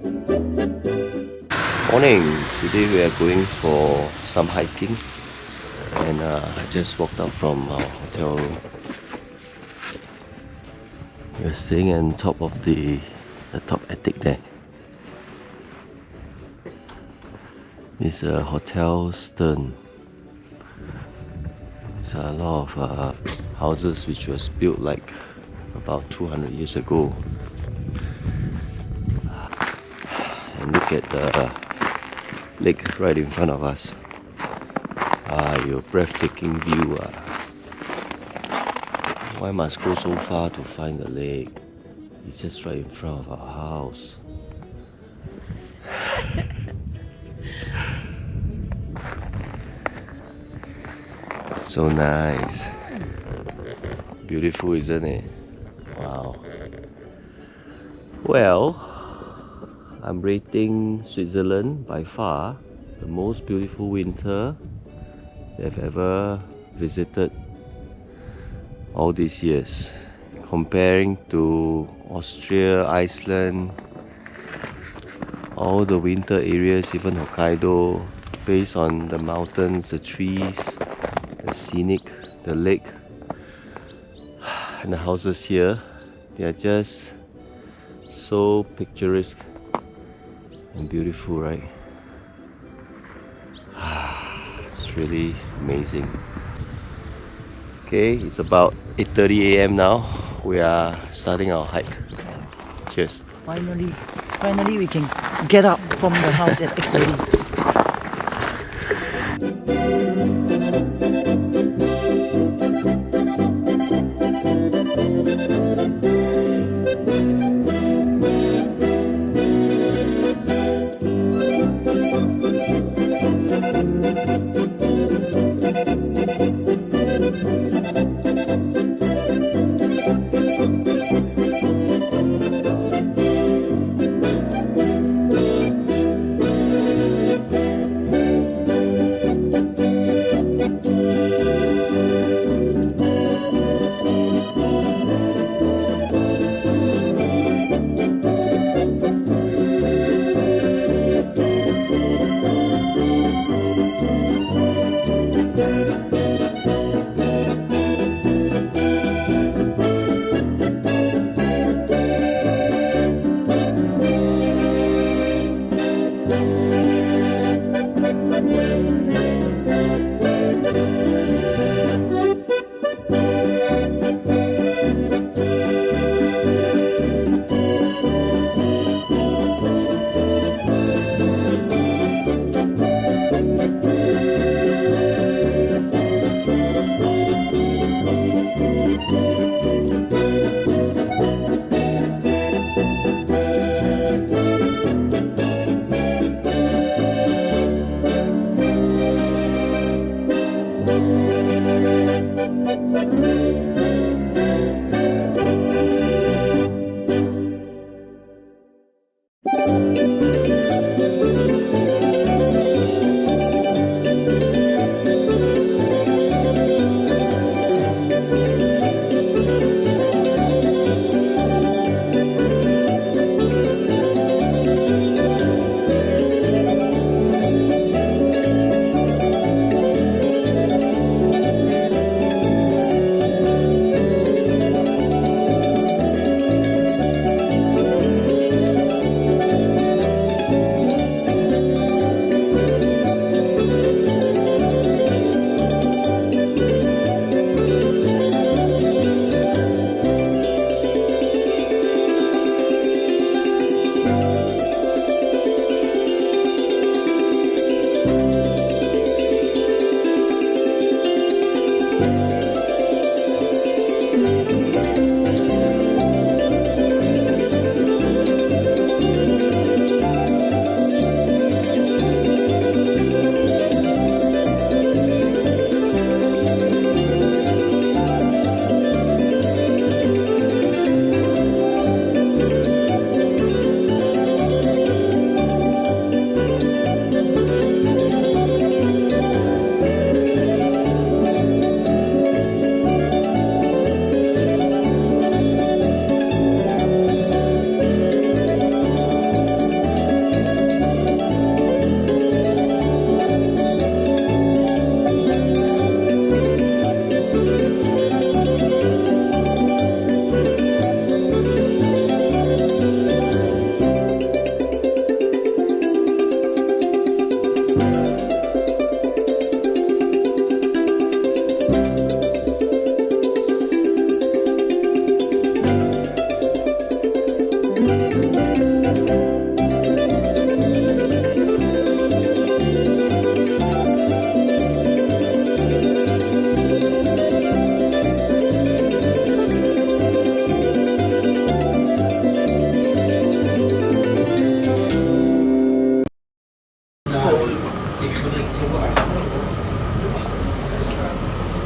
Morning. Today we are going for some hiking, and I just walked out from our hotel room. We're staying on top of the top attic there. It's a hotel stern. It's a lot of houses which was built like about 200 years ago. And look at the lake right in front of us. Your breathtaking view. Why must go so far to find the lake? It's just right in front of our house. So nice. Beautiful, isn't it? Wow. Well, I'm rating Switzerland by far the most beautiful winter I've ever visited all these years. Comparing to Austria, Iceland, all the winter areas, even Hokkaido, based on the mountains, the trees, the scenic, the lake, and the houses here, they are just so picturesque and beautiful, right? It's really amazing. Okay, it's about 8:30 a.m. now. We are starting our hike. Cheers. Finally we can get up from the house at 8:30.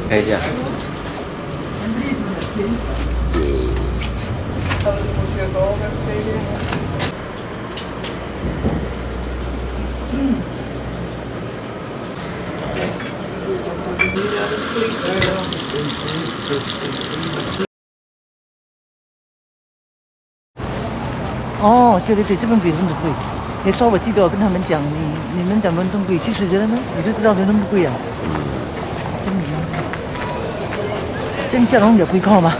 看一下。哦，对对对，这边比伦敦贵。你说我记得我跟他们讲，你们讲伦敦贵，去水觉得呢，我就知道伦敦不贵啊。真明白。这样交通有贵靠吗？